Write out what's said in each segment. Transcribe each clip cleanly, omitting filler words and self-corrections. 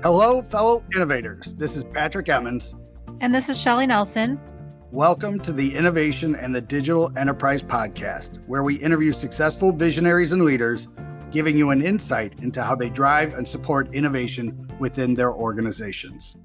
Hello, fellow innovators. This is Patrick Emmons. And this is Shelli Nelson. Welcome to the Innovation and the Digital Enterprise Podcast, where we interview successful visionaries and leaders, giving you an insight into how they drive and support innovation within their organizations.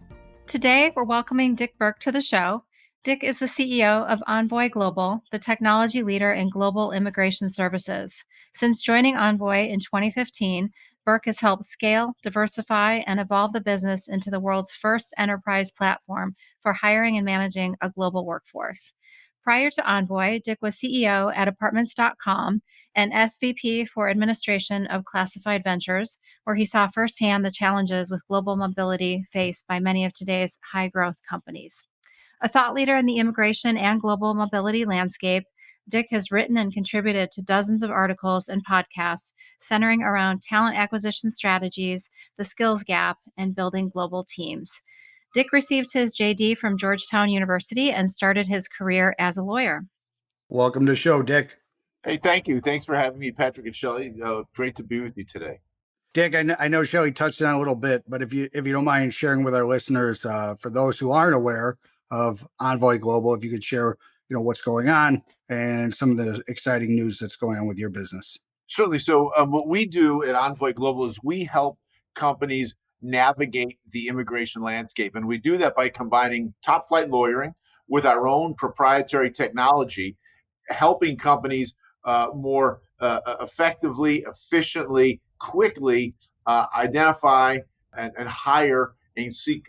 Today, we're welcoming Dick Burke to the show. Dick is the CEO of Envoy Global, the technology leader in global immigration services. Since joining Envoy in 2015, Burke has helped scale, diversify, and evolve the business into the world's first enterprise platform for hiring and managing a global workforce. Prior to Envoy, Dick was CEO at Apartments.com and SVP for Administration of Classified Ventures, where he saw firsthand the challenges with global mobility faced by many of today's high-growth companies. A thought leader in the immigration and global mobility landscape, Dick has written and contributed to dozens of articles and podcasts centering around talent acquisition strategies, the skills gap, and building global teams. Dick received his JD from Georgetown University and started his career as a lawyer. Welcome to the show, Dick. Hey, thank you. Thanks for having me, Patrick and Shelli. Great to be with you today. Dick, I know Shelli touched on it a little bit, but if you don't mind sharing with our listeners, for those who aren't aware of Envoy Global, if you could share what's going on and some of the exciting news that's going on with your business. Certainly. So what we do at Envoy Global is we help companies navigate the immigration landscape. And we do that by combining top flight lawyering with our own proprietary technology, helping companies more effectively, efficiently, quickly identify and hire and seek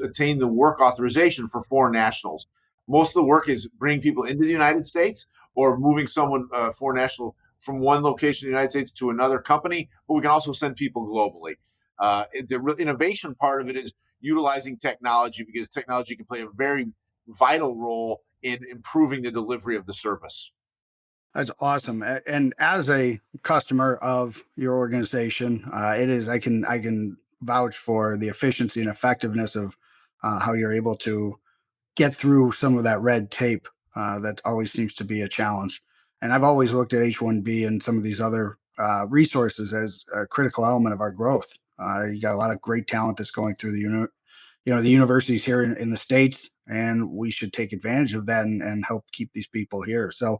attain the work authorization for foreign nationals. Most of the work is bringing people into the United States or moving someone, foreign national, from one location in the United States to another company, but we can also send people globally. The real innovation part of it is utilizing technology, because technology can play a very vital role in improving the delivery of the service. That's awesome. And as a customer of your organization, I can vouch for the efficiency and effectiveness of how you're able to get through some of that red tape that always seems to be a challenge. And I've always looked at H-1B and some of these other resources as a critical element of our growth. You got a lot of great talent that's going through the universities here in the States, and we should take advantage of that and help keep these people here. So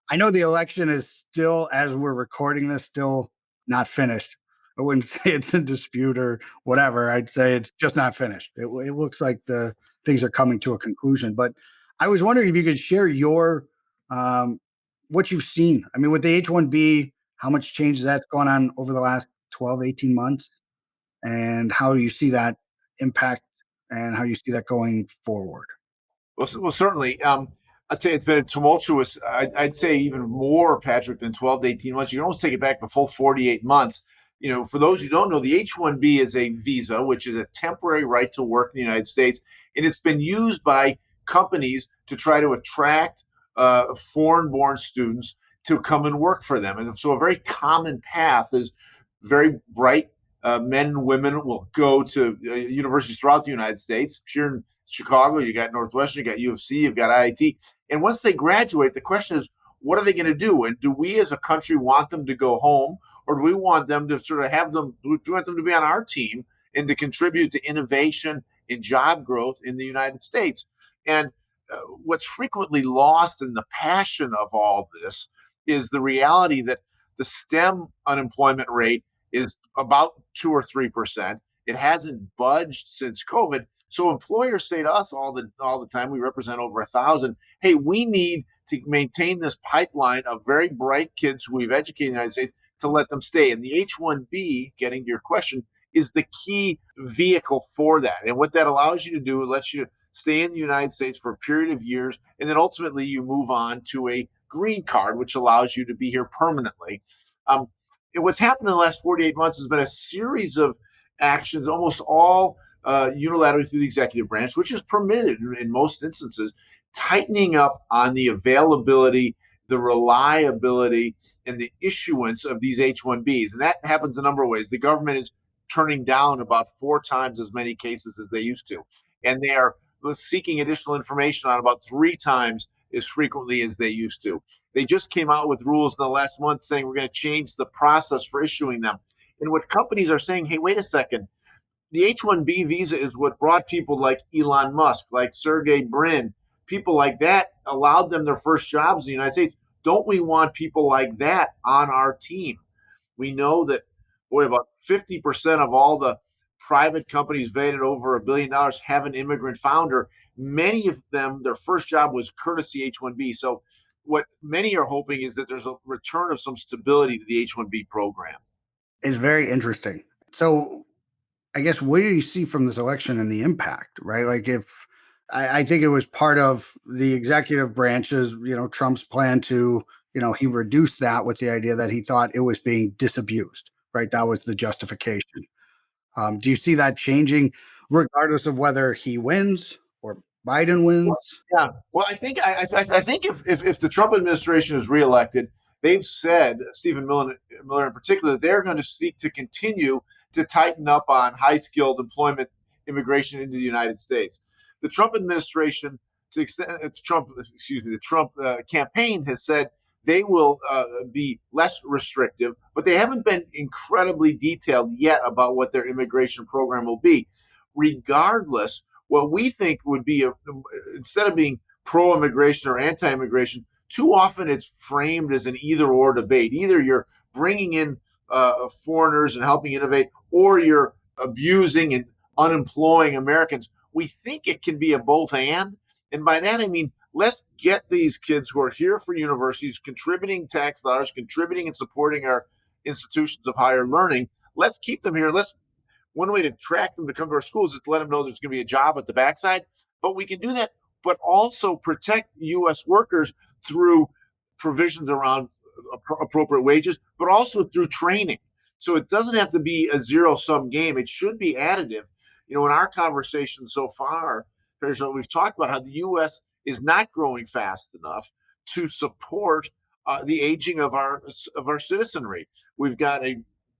I know the election is still, as we're recording this, still not finished. I wouldn't say it's in dispute or whatever. I'd say it's just not finished. It looks like the things are coming to a conclusion. But I was wondering if you could share your what you've seen. I mean, with the H-1B, how much change that's gone on over the last 12, 18 months, and how you see that impact and how you see that going forward. Well, certainly. I'd say it's been a tumultuous, I'd say even more, Patrick, than 12 to 18 months. You can almost take it back the full 48 months. For those who don't know, the H-1B is a visa, which is a temporary right to work in the United States. And it's been used by companies to try to attract foreign-born students to come and work for them. And so a very common path is very bright men and women will go to universities throughout the United States. Here in Chicago, you got Northwestern, you got U of C, you've got IIT. And once they graduate, the question is, what are they going to do? And do we as a country want them to go home, or do we want them to sort of do we want them to be on our team and to contribute to innovation and job growth in the United States? And what's frequently lost in the passion of all this is the reality that the STEM unemployment rate is about 2 or 3%. It hasn't budged since COVID. So employers say to us all the time, we represent over 1,000, hey, we need to maintain this pipeline of very bright kids who we've educated in the United States to let them stay. And the H-1B, getting to your question, is the key vehicle for that. And what that allows you to do, it lets you stay in the United States for a period of years, and then ultimately you move on to a green card, which allows you to be here permanently. And what's happened in the last 48 months has been a series of actions, almost all unilaterally through the executive branch, which is permitted in most instances, tightening up on the availability, the reliability, and the issuance of these H-1Bs. And that happens a number of ways. The government is turning down about 4 times as many cases as they used to. And they are seeking additional information on about 3 times as frequently as they used to. They just came out with rules in the last month saying we're going to change the process for issuing them. And what companies are saying, hey, wait a second, the H-1B visa is what brought people like Elon Musk, like Sergey Brin, people like that, allowed them their first jobs in the United States. Don't we want people like that on our team? We know that, boy, about 50% of all the private companies valued at over $1 billion have an immigrant founder. Many of them, their first job was courtesy H-1B. So what many are hoping is that there's a return of some stability to the H-1B program. It's very interesting. So I guess what do you see from this election and the impact, right? Like if I think it was part of the executive branches, Trump's plan to, he reduced that with the idea that he thought it was being disabused, right? That was the justification. Do you see that changing regardless of whether he wins or Biden wins? Yeah. Well, I think if the Trump administration is reelected, they've said, Stephen Miller in particular, that they're going to seek to continue to tighten up on high-skilled employment immigration into the United States. The Trump administration, the Trump campaign has said they will be less restrictive, but they haven't been incredibly detailed yet about what their immigration program will be. Regardless, what we think would be, instead of being pro-immigration or anti-immigration, too often it's framed as an either-or debate. Either you're bringing in foreigners and helping innovate, or you're abusing and unemploying Americans. We think it can be a both and. And by that, I mean, let's get these kids who are here for universities, contributing tax dollars, contributing and supporting our institutions of higher learning. Let's keep them here. One way to attract them to come to our schools is to let them know there's going to be a job at the backside. But we can do that, but also protect U.S. workers through provisions around appropriate wages, but also through training. So it doesn't have to be a zero-sum game. It should be additive. In our conversation so far, we've talked about how the U.S. is not growing fast enough to support the aging of our citizenry. We've got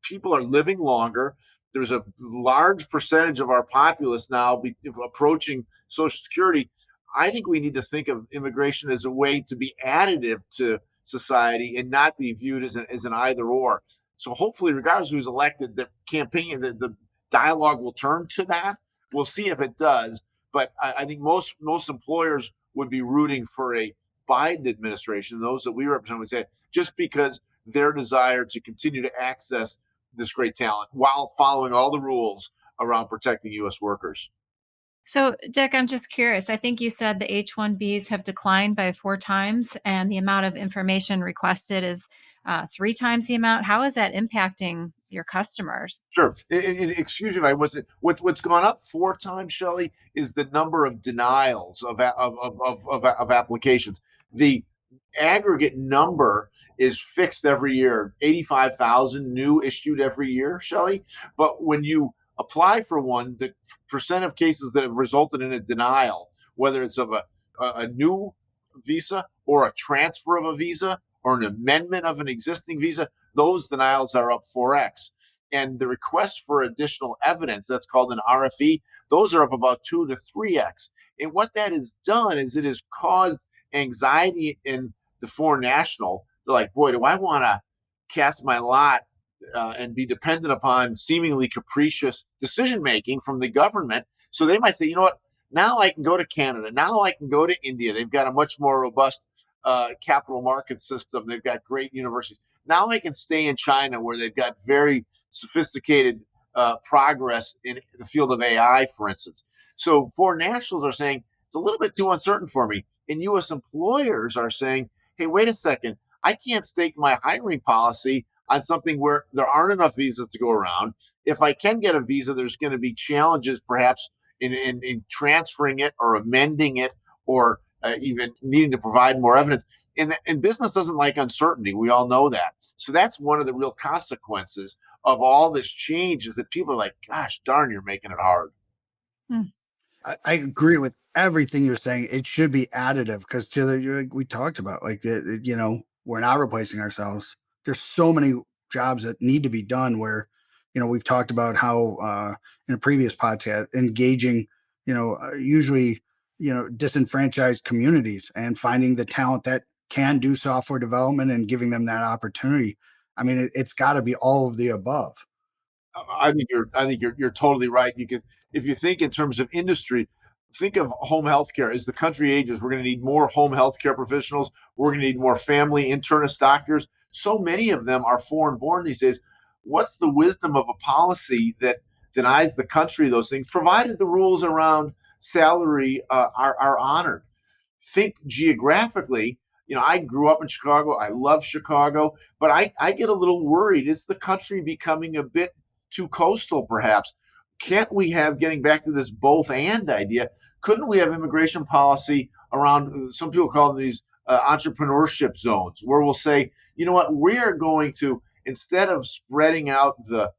people are living longer. There's a large percentage of our populace now approaching Social Security. I think we need to think of immigration as a way to be additive to society and not be viewed as an either or. So hopefully, regardless of who's elected, the campaign, the dialogue will turn to that. We'll see if it does. But I think most employers would be rooting for a Biden administration. Those that we represent would say, just because their desire to continue to access this great talent while following all the rules around protecting U.S. workers. So, Dick, I'm just curious. I think you said the H-1Bs have declined by 4 times, and the amount of information requested is 3 times the amount. How is that impacting your customers? Sure. Excuse me if I wasn't. What's gone up 4 times, Shelli, is the number of denials of applications. The aggregate number is fixed every year, 85,000 new issued every year, Shelli. But when you apply for one, the percent of cases that have resulted in a denial, whether it's of a new visa or a transfer of a visa or an amendment of an existing visa, those denials are up 4x. And the request for additional evidence, that's called an RFE, those are up about 2 to 3x. And what that has done is it has caused anxiety in the foreign national. They're like, boy, do I want to cast my lot and be dependent upon seemingly capricious decision-making from the government. So they might say, you know what, now I can go to Canada. Now I can go to India. They've got a much more robust capital market system. They've got great universities. Now I can stay in China where they've got very sophisticated progress in the field of AI, for instance. So foreign nationals are saying, it's a little bit too uncertain for me. And U.S. employers are saying, hey, wait a second, I can't stake my hiring policy on something where there aren't enough visas to go around. If I can get a visa, there's going to be challenges perhaps in transferring it or amending it or even needing to provide more evidence. And business doesn't like uncertainty. We all know that. So that's one of the real consequences of all this change is that people are like, gosh, darn, you're making it hard. I agree with everything you're saying. It should be additive because we talked about, like, we're not replacing ourselves. There's so many jobs that need to be done where, we've talked about how in a previous podcast, engaging, usually disenfranchised communities and finding the talent that can do software development and giving them that opportunity. I mean, it's got to be all of the above. I think you're totally right. If you think in terms of industry, think of home healthcare. As the country ages, we're going to need more home healthcare professionals. We're going to need more family internist doctors. So many of them are foreign born these days. What's the wisdom of a policy that denies the country those things, provided the rules around salary are honored? Think geographically. I grew up in Chicago. I love Chicago, but I get a little worried. Is the country becoming a bit too coastal, perhaps? Can't we have, getting back to this both and idea, couldn't we have immigration policy around, some people call them these entrepreneurship zones, where we'll say, you know what, we're going to, instead of spreading out the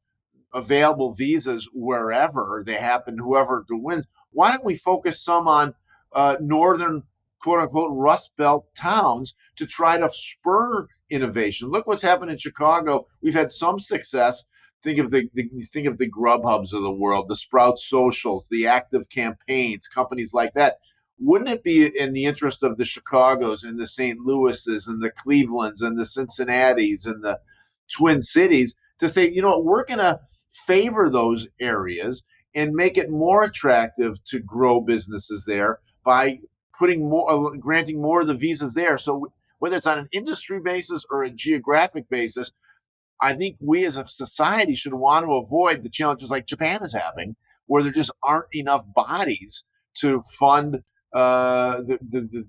available visas wherever they happen, whoever to win, why don't we focus some on northern, quote unquote, Rust Belt towns to try to spur innovation? Look what's happened in Chicago. We've had some success. Think of the Grubhubs of the world, the Sprout Socials, the Active Campaigns, companies like that. Wouldn't it be in the interest of the Chicagos and the St. Louises and the Clevelands and the Cincinnatis and the Twin Cities to say, you know what, we're going to favor those areas and make it more attractive to grow businesses there by granting more of the visas there. So whether it's on an industry basis or a geographic basis, I think we as a society should want to avoid the challenges like Japan is having, where there just aren't enough bodies to fund the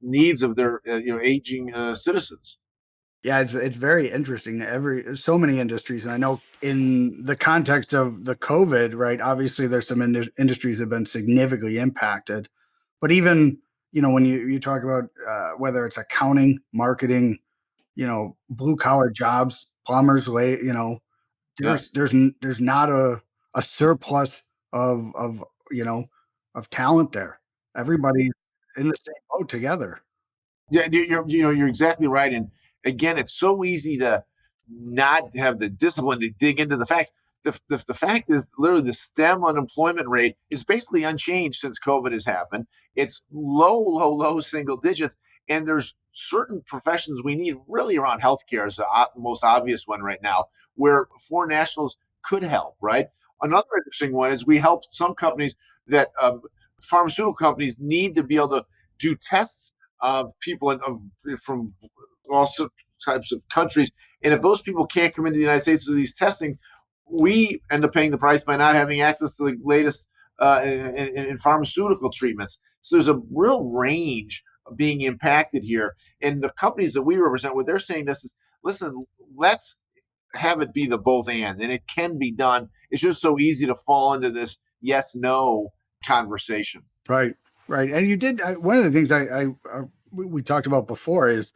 needs of their aging citizens. Yeah, it's very interesting. So many industries, and I know in the context of the COVID, right? Obviously, there's some industries that have been significantly impacted, but even when you talk about whether it's accounting, marketing, blue collar jobs, plumbers, Yeah. there's not a surplus of of talent there. Everybody's in the same boat together. Yeah, you're exactly right. And again, it's so easy to not have the discipline to dig into the facts. The fact is, literally, the STEM unemployment rate is basically unchanged since COVID has happened. It's low single digits. And there's certain professions we need, really around healthcare is the most obvious one right now, where foreign nationals could help, right? Another interesting one is we help some companies that pharmaceutical companies need to be able to do tests of people from all types of countries. And if those people can't come into the United States to do these testing, we end up paying the price by not having access to the latest in pharmaceutical treatments. So there's a real range of being impacted here. And the companies that we represent, what they're saying this is, listen, let's have it be the both and it can be done. It's just so easy to fall into this yes, no conversation. Right, right. And you did one of the things we talked about before is,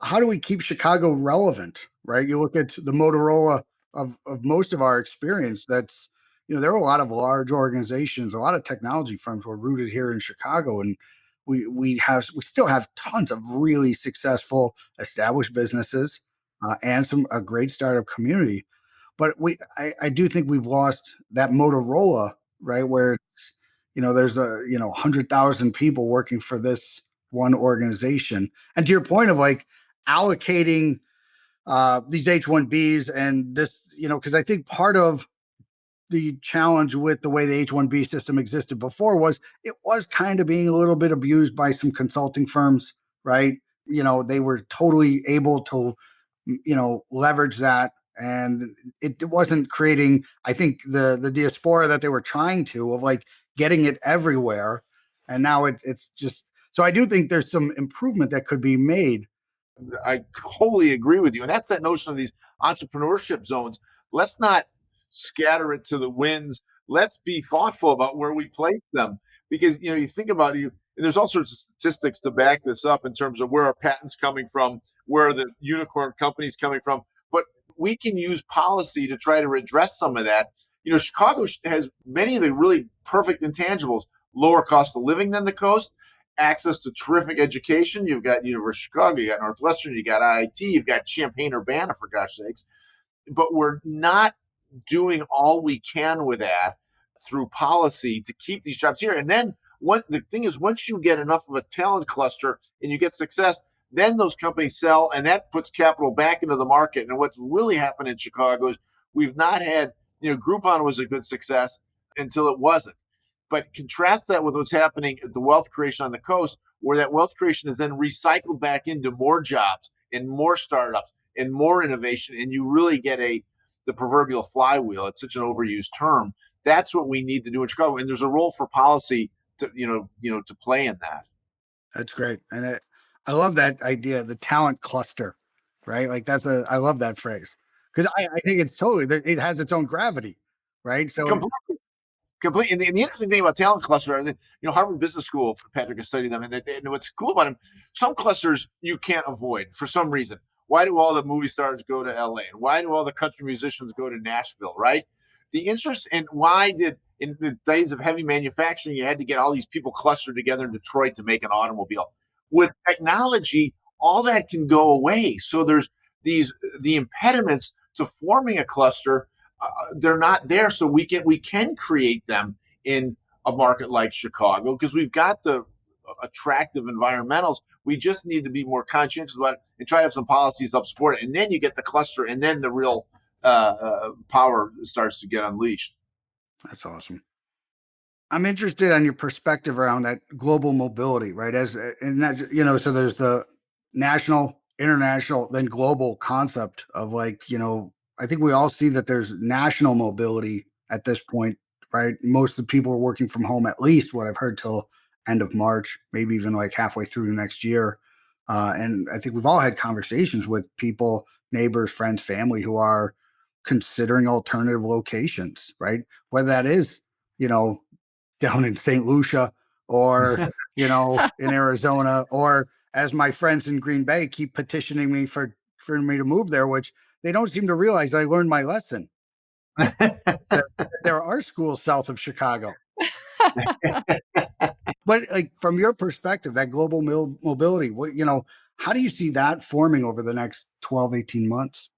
how do we keep Chicago relevant? Right. You look at the Motorola of most of our experience. That's there are a lot of large organizations, a lot of technology firms were rooted here in Chicago, and we still have tons of really successful established businesses and a great startup community. But I do think we've lost that Motorola, right, where it's there's 100,000 people working for this one organization. And to your point of like allocating these H-1Bs and this, because I think part of the challenge with the way the H-1B system existed before was it was kind of being a little bit abused by some consulting firms, right? They were totally able to, leverage that. And it wasn't creating, I think, the diaspora that they were trying to, of like getting it everywhere. And now it's just, so I do think there's some improvement that could be made. I wholly agree with you. And that's that notion of these entrepreneurship zones. Let's not scatter it to the winds. Let's be thoughtful about where we place them. Because, you think about and there's all sorts of statistics to back this up in terms of where are patents coming from, where are the unicorn companies coming from. But we can use policy to try to address some of that. Chicago has many of the really perfect intangibles: lower cost of living than the coast, access to terrific education. You've got University of Chicago, you got Northwestern, you got IIT, you've got Champaign-Urbana, for gosh sakes. But we're not doing all we can with that through policy to keep these jobs here. And then the thing is, once you get enough of a talent cluster and you get success, then those companies sell, and that puts capital back into the market. And what's really happened in Chicago is we've not had, Groupon was a good success until it wasn't. But contrast that with what's happening at the wealth creation on the coast, where that wealth creation is then recycled back into more jobs and more startups and more innovation, and you really get the proverbial flywheel. It's such an overused term. That's what we need to do in Chicago, and there's a role for policy to to play in that. That's great, and I love that idea, the talent cluster, right? Like I love that phrase because I think it's totally, it has its own gravity, right? So Complete. And the interesting thing about talent cluster, Harvard Business School, Patrick has studied them, and what's cool about them, some clusters you can't avoid for some reason. Why do all the movie stars go to LA? And why do all the country musicians go to Nashville, right? The interest in why did, in the days of heavy manufacturing, you had to get all these people clustered together in Detroit to make an automobile. With technology, all that can go away. So there's the impediments to forming a cluster, they're not there. So we can create them in a market like Chicago because we've got the attractive environmentals. We just need to be more conscientious about it and try to have some policies to help support it. And then you get the cluster, and then the real power starts to get unleashed. That's awesome. I'm interested on your perspective around that global mobility, right? And that's, so there's the national, international, then global concept of like, I think we all see that there's national mobility at this point, right? Most of the people are working from home, at least what I've heard, till end of March, maybe even like halfway through next year. And I think we've all had conversations with people, neighbors, friends, family who are considering alternative locations, right? Whether that is, down in St. Lucia or, in Arizona, or as my friends in Green Bay keep petitioning me for me to move there, which they don't seem to realize I learned my lesson. There are schools south of Chicago. But like from your perspective, that global mobility, how do you see that forming over the next 12, 18 months?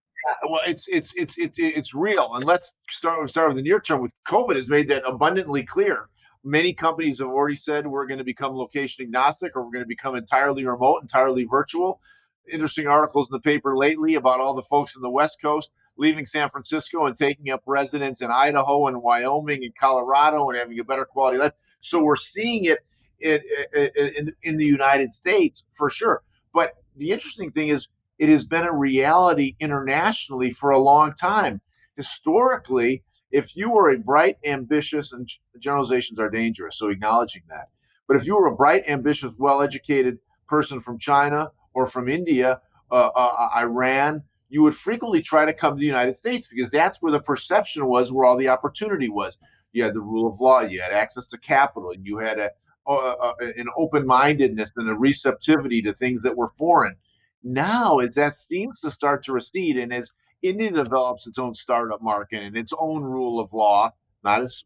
Well, it's real, and let's start with the near term. With COVID, has made that abundantly clear. Many companies have already said we're going to become location agnostic, or we're going to become entirely remote, entirely virtual. Interesting articles in the paper lately about all the folks in the West Coast leaving San Francisco and taking up residence in Idaho and Wyoming and Colorado and having a better quality of life. So we're seeing it in the United States for sure. But the interesting thing is, it has been a reality internationally for a long time. Historically, if you were a bright, ambitious, and generalizations are dangerous, so acknowledging that. But if you were a bright, ambitious, well-educated person from China or from India, Iran, you would frequently try to come to the United States because that's where the perception was, where all the opportunity was. You had the rule of law, you had access to capital, and you had an open-mindedness and a receptivity to things that were foreign. Now, as that seems to start to recede, and as India develops its own startup market and its own rule of law, not as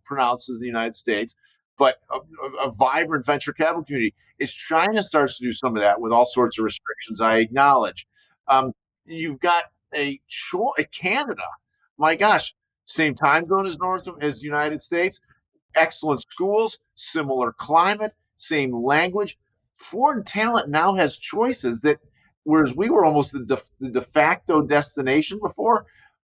pronounced as the United States, but a vibrant venture capital community, as China starts to do some of that with all sorts of restrictions, I acknowledge. You've got a Canada, my gosh, same time zone as the United States, excellent schools, similar climate, same language. Foreign talent now has choices that, whereas we were almost the de facto destination before,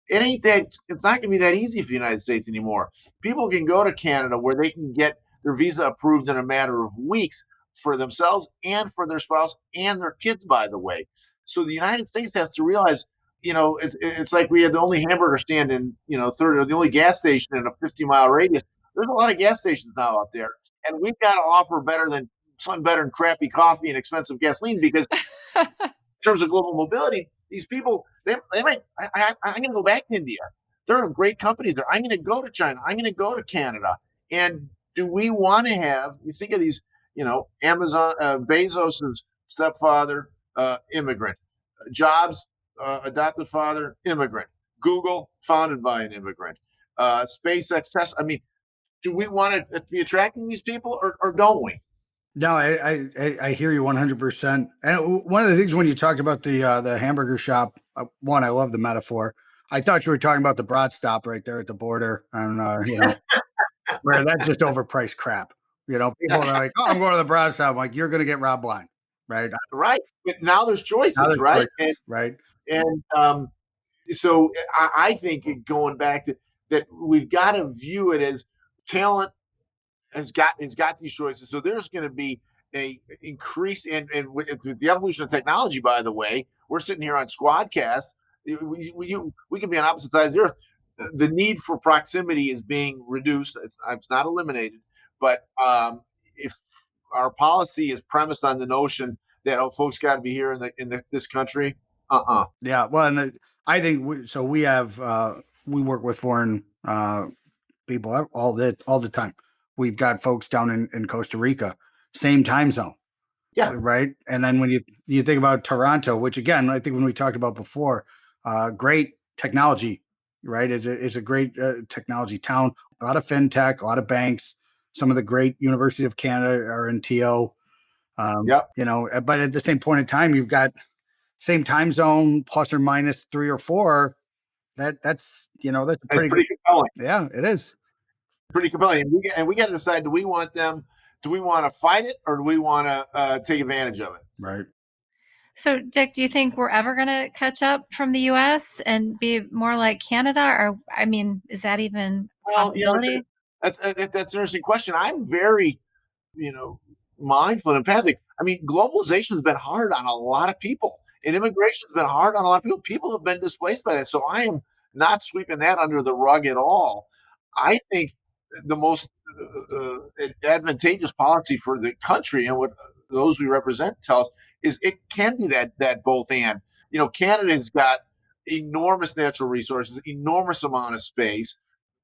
it's not going to be that easy for the United States anymore. People can go to Canada where they can get their visa approved in a matter of weeks for themselves and for their spouse and their kids, by the way. So the United States has to realize, it's like we had the only hamburger stand in, the only gas station in a 50-mile radius. There's a lot of gas stations now out there, and we've got to offer something better than crappy coffee and expensive gasoline, because in terms of global mobility, these people, they might, I'm going to go back to India. There are great companies there. I'm going to go to China. I'm going to go to Canada. And do we want to have, you think of these, Amazon, Bezos's stepfather, immigrant, Jobs, adopted father, immigrant, Google, founded by an immigrant, SpaceX, do we want to be attracting these people or don't we? No, I hear you 100%. And one of the things when you talked about the hamburger shop, one, I love the metaphor. I thought you were talking about the Broad Stop right there at the border, and where that's just overpriced crap, People are like, "Oh, I'm going to the Browns side." I'm like, "You're going to get robbed blind." Right. Right. But now there's Now choices, there's right? choices, right? And so I think going back to that, we've got to view it as talent has got these choices. So there's going to be a increase and with the evolution of technology. By the way, we're sitting here on Squadcast. We can be on opposite sides of the earth. The need for proximity is being reduced. It's not eliminated, but if our policy is premised on the notion that folks got to be here in this country, Yeah. Well, and I think we have we work with foreign people all the time. We've got folks down in Costa Rica, same time zone. yeah, Right. And then when you think about Toronto, which again, I think when we talked about before, great technology, right? Is a great technology town. A lot of fintech, a lot of banks. Some of the great University of Canada are in TO. yep. But at the same point in time, you've got same time zone plus or minus 3 or 4. That's that's a It's pretty good. pretty compelling. Yeah, it is. Pretty compelling. And we got to decide: do we want to fight it, or do we want to take advantage of it? Right. So, Dick, do you think we're ever going to catch up from the US and be more like Canada? Or, I mean, is that even a Well, possibility? that's an interesting question. I'm very, you know, mindful and empathic. I mean, globalization has been hard on a lot of people, and immigration has been hard on a lot of people. People have been displaced by that, so I am not sweeping that under the rug at all. I think the most advantageous policy for the country and what those we represent tell us is it can be that both and. Canada has got enormous natural resources, enormous amount of space.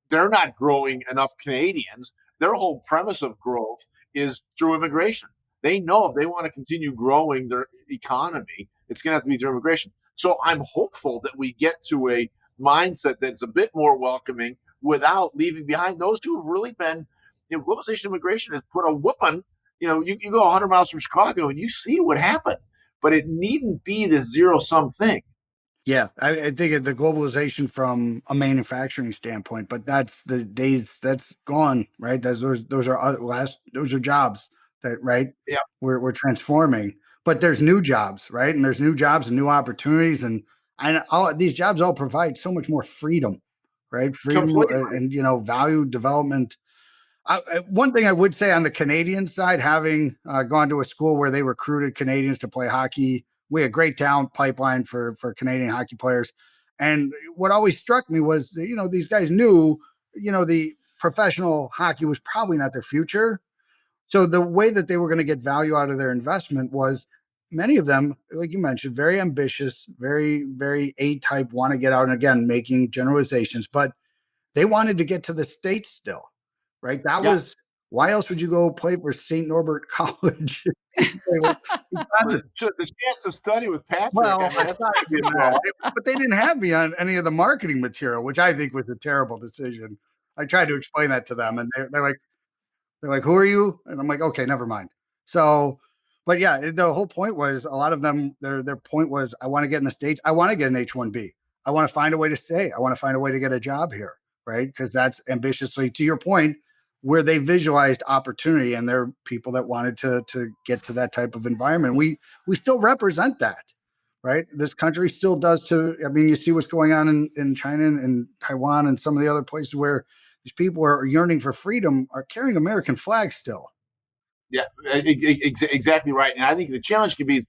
They're not growing enough Canadians. Their whole premise of growth is through immigration. They know if they want to continue growing their economy, it's going to have to be through immigration. So I'm hopeful that we get to a mindset that's a bit more welcoming without leaving behind those who have really been, globalization immigration has put a whooping. You go 100 miles from Chicago and you see what happened, but it needn't be this zero sum thing. Yeah, I think the globalization from a manufacturing standpoint, but that's the days that's gone, right? Those are jobs that right Yeah, we're transforming, but there's new jobs, right? And there's new jobs and new opportunities, and all these jobs all provide so much more freedom, right? Freedom completely. and value development. One thing I would say on the Canadian side, having gone to a school where they recruited Canadians to play hockey, we had a great talent pipeline for Canadian hockey players. And what always struck me was, these guys knew, the professional hockey was probably not their future. So the way that they were going to get value out of their investment was many of them, like you mentioned, very ambitious, very, very A-type, want to get out and again, making generalizations, but they wanted to get to the States still, right? That Yeah. was why else would you go play for St. Norbert College? The chance to study with Patrick. Well, I mean, that's aside not from that, but they didn't have me on any of the marketing material, which I think was a terrible decision. I tried to explain that to them, and they're like, "Who are you?" And I'm like, "Okay, never mind." So, but yeah, the whole point was a lot of them. Their point was, I want to get in the States. I want to get an H-1B. I want to find a way to stay. I want to find a way to get a job here, right? Because that's ambitiously, to your point, where they visualized opportunity, and they're people that wanted to get to that type of environment. We still represent that, right? This country still does. I mean, you see what's going on in China and Taiwan and some of the other places where these people are yearning for freedom are carrying American flags still. Yeah, exactly right. And I think the challenge could be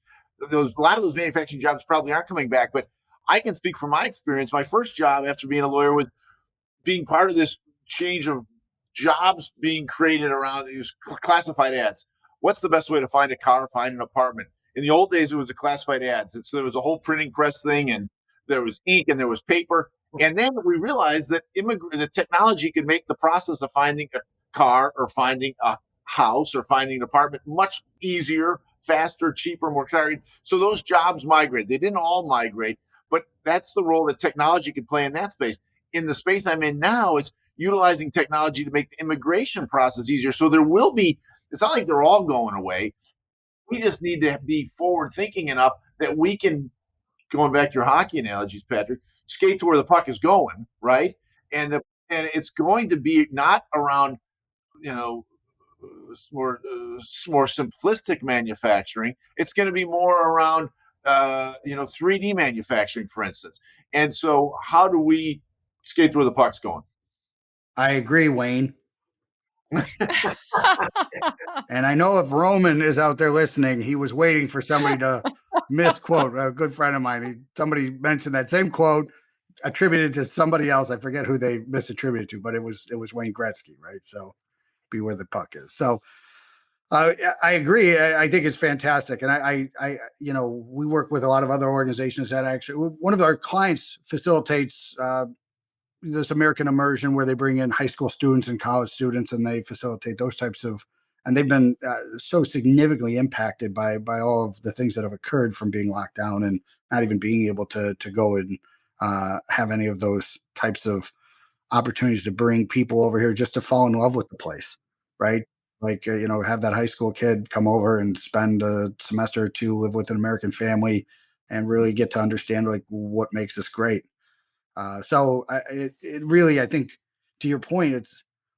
a lot of those manufacturing jobs probably aren't coming back. But I can speak from my experience. My first job after being a lawyer was being part of this change of jobs being created around these classified ads. What's the best way to find a car, find an apartment? In the old days, it was a classified ads. So there was a whole printing press thing, and there was ink and there was paper. And then we realized that the technology could make the process of finding a car or finding a house or finding an apartment much easier, faster, cheaper, more targeted. So those jobs migrate. They didn't all migrate, but that's the role that technology can play in that space. In the space I'm in now, it's utilizing technology to make the immigration process easier. So there will be, it's not like they're all going away. We just need to be forward thinking enough that we can, going back to your hockey analogies, Patrick, skate to where the puck is going, right? And it's going to be not around, you know, more simplistic manufacturing. It's going to be more around 3D manufacturing, for instance. And so, how do we skate where the puck's going? I agree, Wayne. And I know if Roman is out there listening, he was waiting for somebody to misquote. A good friend of mine, somebody mentioned that same quote attributed to somebody else. I forget who they misattributed to, but it was Wayne Gretzky, right? So be where the puck is. So I agree. I think it's fantastic, and we work with a lot of other organizations that actually one of our clients facilitates this American immersion where they bring in high school students and college students, and they facilitate those types of. And they've been so significantly impacted by all of the things that have occurred from being locked down and not even being able to go and have any of those types of opportunities to bring people over here just to fall in love with the place, right? Like, have that high school kid come over and spend a semester or two, live with an American family, and really get to understand like what makes this great. It really, I think, to your point,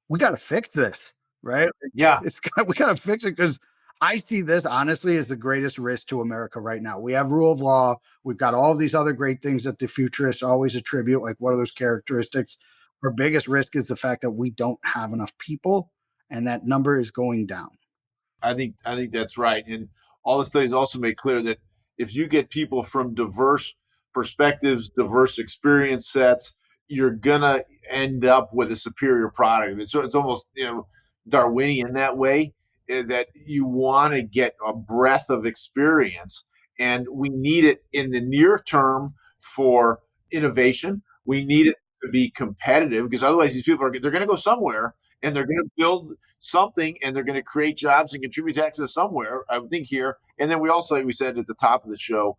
we got to fix this, right? Yeah, We got to fix it because I see this honestly as the greatest risk to America right now. We have rule of law. We've got all these other great things that the futurists always attribute. Like, what are those characteristics? Our biggest risk is the fact that we don't have enough people, and that number is going down. I think that's right. And all the studies also make clear that if you get people from diverse perspectives, diverse experience sets, you're gonna end up with a superior product. It's almost Darwinian that way, that you want to get a breadth of experience, and we need it in the near term for innovation. We need it to be competitive because otherwise they're going to go somewhere and they're going to build something and they're going to create jobs and contribute taxes somewhere, I would think here. And then we also, like we said at the top of the show,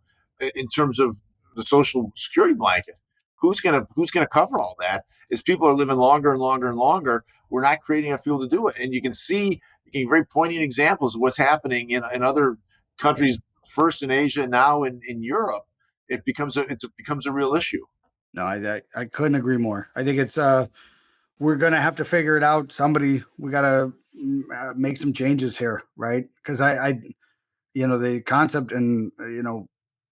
in terms of the social security blanket, who's going to cover all that? As people are living longer and longer and longer, we're not creating enough people to do it. And you can see very poignant examples of what's happening in other countries, first in Asia, now in Europe. It becomes a real issue. No, I couldn't agree more. I think it's we're gonna have to figure it out. We gotta make some changes here, right? Because the concept and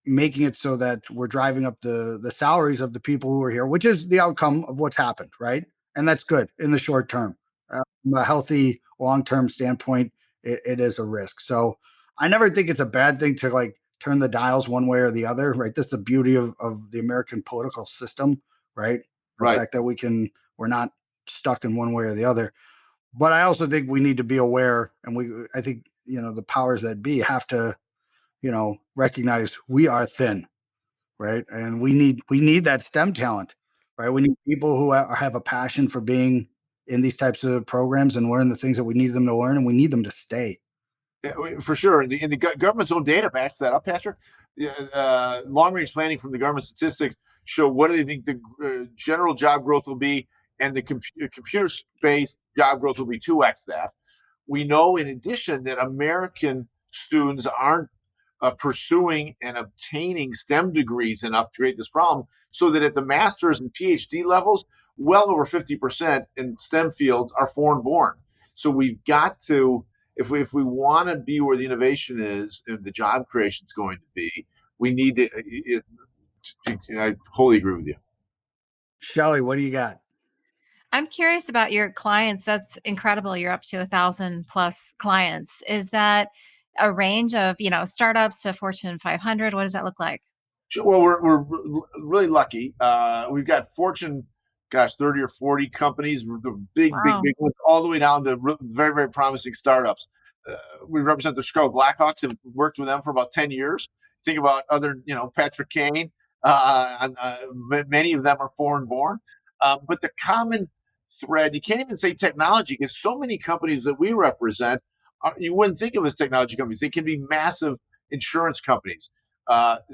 making it so that we're driving up the salaries of the people who are here, which is the outcome of what's happened, right? And that's good in the short term. From a healthy long term standpoint, it is a risk. So I never think it's a bad thing to like turn the dials one way or the other, right? That's the beauty of the American political system, right? The Right. fact that we're not stuck in one way or the other. But I also think we need to be aware, and I think the powers that be have to recognize we are thin, right? And we need that STEM talent, right? We need people who have a passion for being in these types of programs and learn the things that we need them to learn, and we need them to stay. For sure. And the government's own data backs that up, Patrick. Long range planning from the government statistics show what do they think the general job growth will be, and the computer space job growth will be 2x that. We know, in addition, that American students aren't pursuing and obtaining STEM degrees enough to create this problem, so that at the master's and PhD levels, well over 50% in STEM fields are foreign born. So we've got to, if we want to be where the innovation is and the job creation is going to be, we need to. I wholly agree with you. Shelli, what do you got? I'm curious about your clients. That's incredible. You're up to 1,000 plus clients. Is that a range of, startups to Fortune 500? What does that look like? Well, we're really lucky. We've got Fortune, 30 or 40 companies, the big ones, all the way down to very, very promising startups. We represent the Chicago Blackhawks, have worked with them for about 10 years. Think about other, Patrick Kane. Many of them are foreign born. But the common thread, you can't even say technology, because so many companies that we represent, you wouldn't think of as technology companies. They can be massive insurance companies.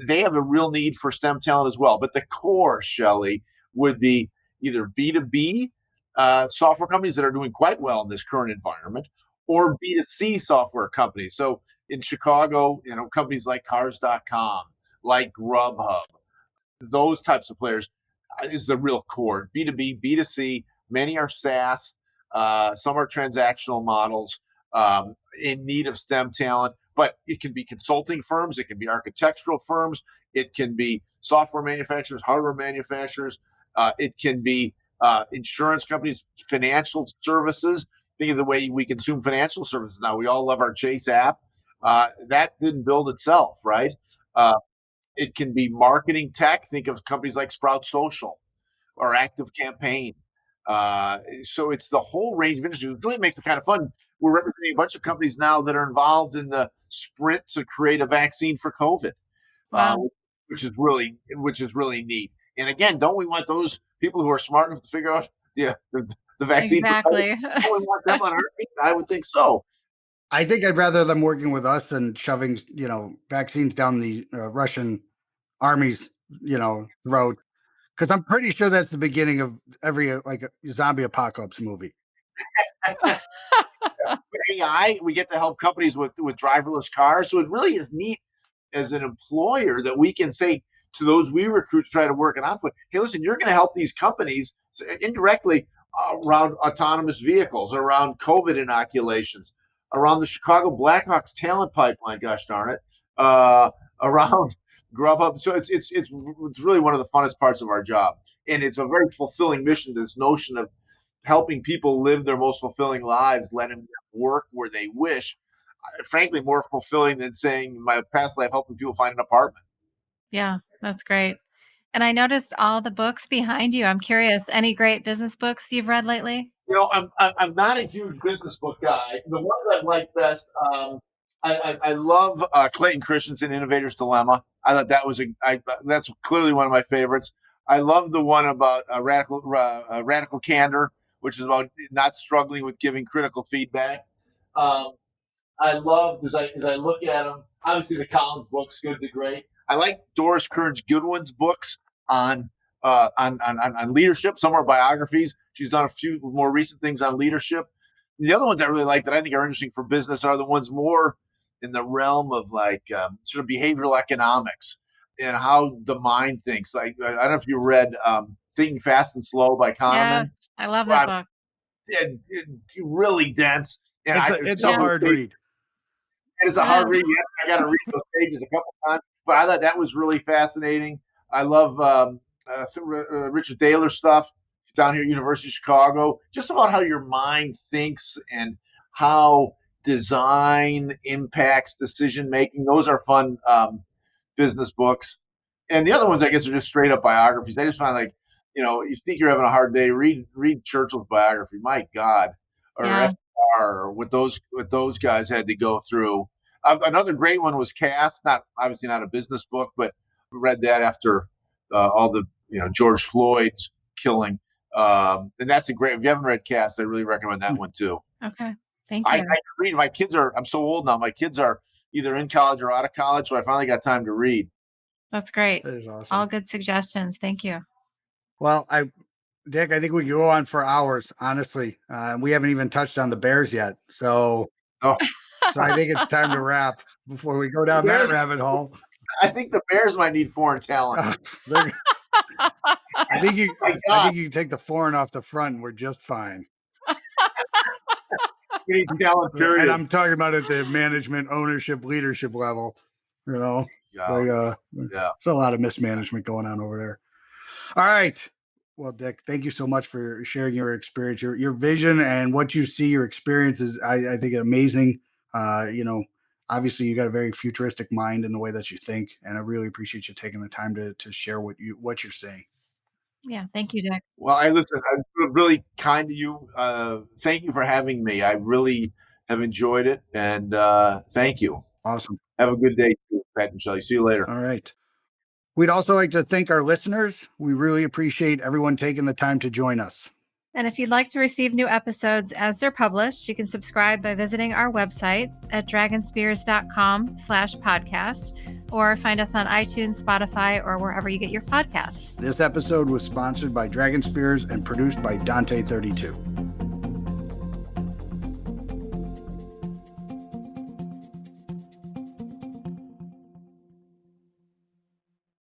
They have a real need for STEM talent as well. But the core, Shelli, would be either B2B software companies that are doing quite well in this current environment, or B2C software companies. So in Chicago, companies like Cars.com, like Grubhub, those types of players is the real core. B2B, B2C, many are SaaS, some are transactional models. in need of STEM talent. But it can be consulting firms, it can be architectural firms, it can be software manufacturers, hardware manufacturers, it can be insurance companies, financial services. Think of the way we consume financial services now. We all love our Chase app. That didn't build itself, right? It can be marketing tech. Think of companies like Sprout Social or Active Campaign. So it's the whole range of industries. It really makes it kind of fun. We're representing a bunch of companies now that are involved in the sprint to create a vaccine for COVID, Wow. which is really neat. And again, don't we want those people who are smart enough to figure out the vaccine? Exactly. Don't we want them on our team? I would think so. I think I'd rather them working with us than shoving, vaccines down the Russian army's, throat. Because I'm pretty sure that's the beginning of every zombie apocalypse movie. AI, we get to help companies with driverless cars. So it really is neat as an employer that we can say to those we recruit to try to work it out for, hey, listen, you're going to help these companies indirectly around autonomous vehicles, around COVID inoculations, around the Chicago Blackhawks talent pipeline, gosh darn it, around Grubhub. So it's really one of the funnest parts of our job. And it's a very fulfilling mission, this notion of helping people live their most fulfilling lives, letting them work where they wish. Frankly, more fulfilling than saying in my past life, helping people find an apartment. Yeah, that's great. And I noticed all the books behind you. I'm curious, any great business books you've read lately? I'm not a huge business book guy. The one that I like best, I love Clayton Christensen, Innovator's Dilemma. I thought that was that's clearly one of my favorites. I love the one about radical candor, which is about not struggling with giving critical feedback. I love as I look at them. Obviously, the Collins books, Good to Great. I like Doris Kearns Goodwin's books on leadership. Some are biographies. She's done a few more recent things on leadership. The other ones I really like that I think are interesting for business are the ones more in the realm of sort of behavioral economics and how the mind thinks. Like I don't know if you read Thinking Fast and Slow by Kahneman. Yes, I love that book. Really dense. And it's a hard read. It's a hard read. I got to read those pages a couple times. But I thought that was really fascinating. I love Richard Thaler's stuff down here at University of Chicago, just about how your mind thinks and how design impacts decision making. Those are fun business books. And the other ones, I guess, are just straight up biographies. I just find you think you're having a hard day, read Churchill's biography. My God, or FDR, or what those guys had to go through. Another great one was Caste, obviously not a business book, but read that after all the George Floyd's killing. And that's a great. If you haven't read Caste, I really recommend that one too. Okay, thank you. I read. My kids I'm so old now. My kids are either in college or out of college, so I finally got time to read. That's great. That is awesome. All good suggestions. Thank you. Well, Dick, I think we could go on for hours, honestly. We haven't even touched on the Bears yet. So I think it's time to wrap before we go down that rabbit hole. I think the Bears might need foreign talent. I think you can take the foreign off the front and we're just fine. We need talent, period. And I'm talking about at the management, ownership, leadership level. There's a lot of mismanagement going on over there. All right. Well, Dick, thank you so much for sharing your experience, your vision and what you see, your experiences. I think amazing. Obviously you got a very futuristic mind in the way that you think. And I really appreciate you taking the time to share what you're saying. Yeah. Thank you, Dick. Well, I'm really kind to you. Thank you for having me. I really have enjoyed it. And thank you. Awesome. Have a good day, Pat and Shelli. See you later. All right. We'd also like to thank our listeners. We really appreciate everyone taking the time to join us. And if you'd like to receive new episodes as they're published, you can subscribe by visiting our website at dragonspears.com/podcast or find us on iTunes, Spotify, or wherever you get your podcasts. This episode was sponsored by DragonSpears and produced by Dante32.